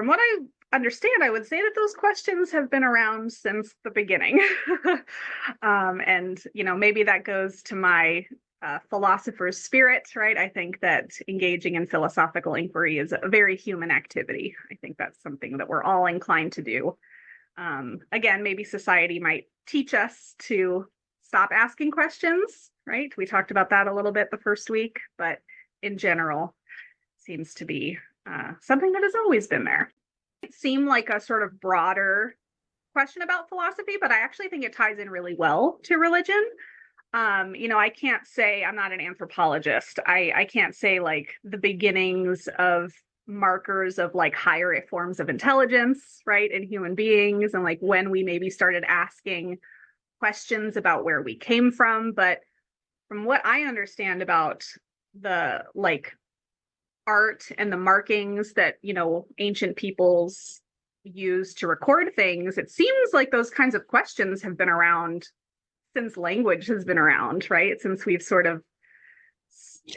from what I understand, I would say that those questions have been around since the beginning. And, maybe that goes to my philosopher's spirit, right? I think that engaging in philosophical inquiry is a very human activity. I think that's something that we're all inclined to do. Again, maybe society might teach us to stop asking questions, right? We talked about that a little bit the first week, but in general, seems to be something that has always been there. It seemed like a sort of broader question about philosophy, but I actually think it ties in really well to religion. I can't say, I'm not an anthropologist. I can't say like the beginnings of markers of like higher forms of intelligence, right, in human beings, and like when we maybe started asking questions about where we came from. But from what I understand about the like art and the markings that, ancient peoples use to record things, it seems like those kinds of questions have been around since language has been around, right? Since we've sort of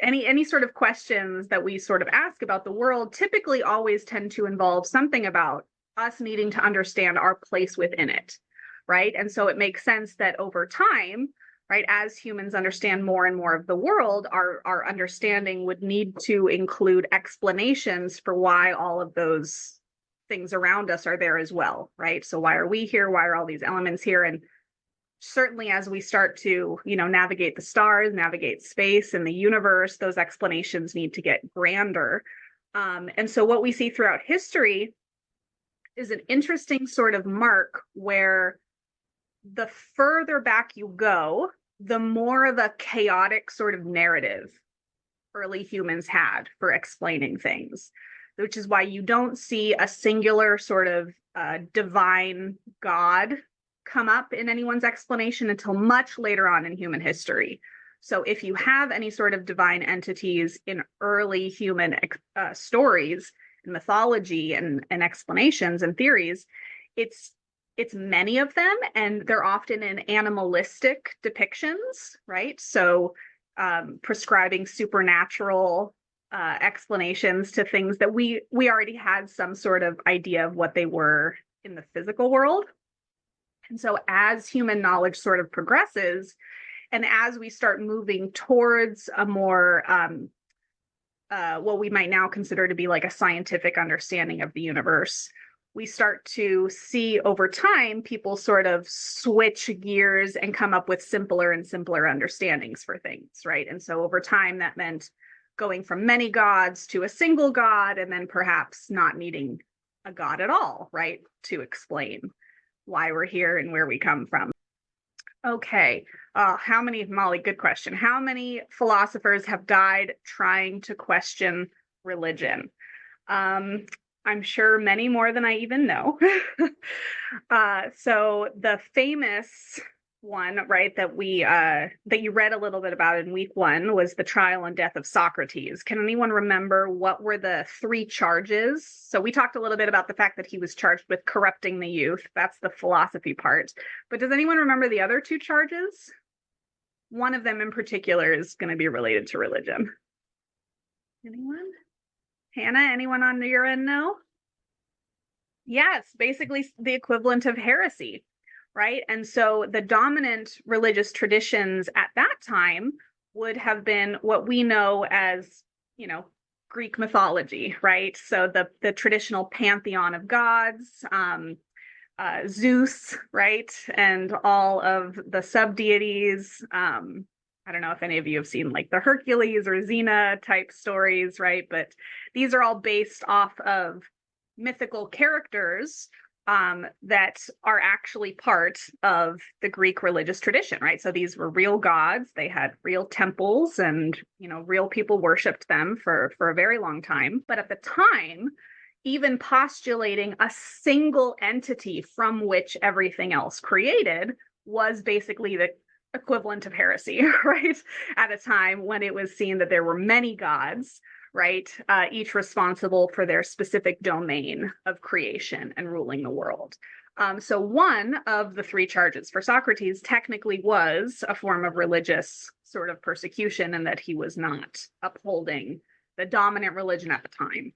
any sort of questions that we sort of ask about the world typically always tend to involve something about us needing to understand our place within it, right? And so it makes sense that over time, right, as humans understand more and more of the world, our understanding would need to include explanations for why all of those things around us are there as well, right? So why are we here? Why are all these elements here? And certainly as we start to, navigate the stars, navigate space and the universe, those explanations need to get grander. And so what we see throughout history is an interesting sort of mark where the further back you go, the more of a chaotic sort of narrative early humans had for explaining things, which is why you don't see a singular sort of divine God come up in anyone's explanation until much later on in human history. So if you have any sort of divine entities in early human stories, and mythology and explanations and theories, it's many of them, and they're often in animalistic depictions, right? So prescribing supernatural explanations to things that we already had some sort of idea of what they were in the physical world. And so as human knowledge sort of progresses, and as we start moving towards a more, what we might now consider to be like a scientific understanding of the universe, we start to see over time people sort of switch gears and come up with simpler and simpler understandings for things, right? And so over time, that meant going from many gods to a single god, and then perhaps not needing a god at all, right, to explain why we're here and where we come from. Okay, Molly, good question. How many philosophers have died trying to question religion? I'm sure many more than I even know. So the famous one, right, that you read a little bit about in week 1 was the trial and death of Socrates. Can anyone remember what were the 3 charges? So we talked a little bit about the fact that he was charged with corrupting the youth. That's the philosophy part. But does anyone remember the other 2 charges? One of them in particular is going to be related to religion. Anyone? Hannah, anyone on your end know? Yes, basically the equivalent of heresy, right? And so the dominant religious traditions at that time would have been what we know as, Greek mythology, right? So the traditional pantheon of gods, Zeus, right? And all of the sub-deities. I don't know if any of you have seen like the Hercules or Xena type stories, right? But these are all based off of mythical characters that are actually part of the Greek religious tradition, right? So these were real gods. They had real temples, and real people worshipped them for a very long time. But at the time, even postulating a single entity from which everything else created was basically the equivalent of heresy, right? At a time when it was seen that there were many gods, right? Each responsible for their specific domain of creation and ruling the world. So one of the 3 charges for Socrates technically was a form of religious sort of persecution, and that he was not upholding the dominant religion at the time.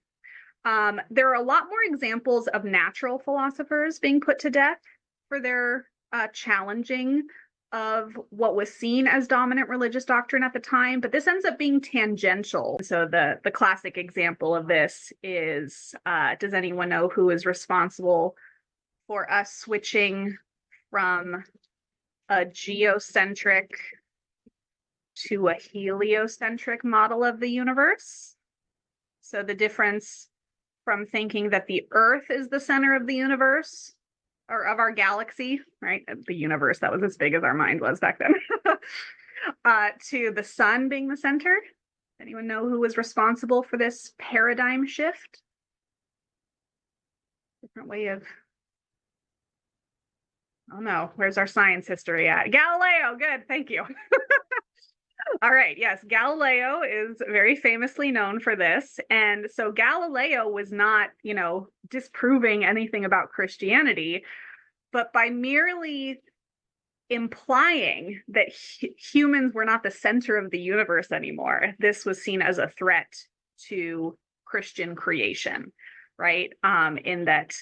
There are a lot more examples of natural philosophers being put to death for their challenging of what was seen as dominant religious doctrine at the time, but this ends up being tangential. So the classic example of this is, does anyone know who is responsible for us switching from a geocentric to a heliocentric model of the universe? So the difference from thinking that the Earth is the center of the universe or of our galaxy, right? The universe, that was as big as our mind was back then, to the sun being the center. Anyone know who was responsible for this paradigm shift? Different way of, oh no, where's our science history at? Galileo, good, thank you. All right, yes, Galileo is very famously known for this. And so Galileo was not, disproving anything about Christianity, but by merely implying that humans were not the center of the universe anymore, this was seen as a threat to Christian creation, right? In that,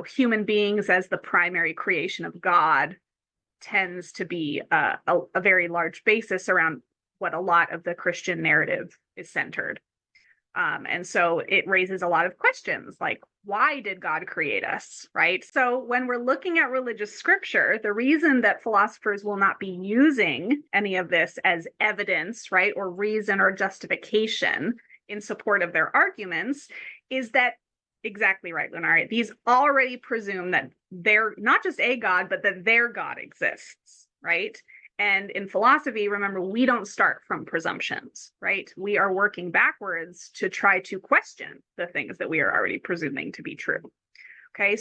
human beings as the primary creation of God tends to be a very large basis around what a lot of the Christian narrative is centered. And so it raises a lot of questions like, why did God create us, right? So when we're looking at religious scripture, the reason that philosophers will not be using any of this as evidence, right, or reason or justification in support of their arguments is that, exactly right, Lunari, these already presume that they're not just a God, but that their God exists, right? And in philosophy, remember, we don't start from presumptions, right? We are working backwards to try to question the things that we are already presuming to be true. Okay.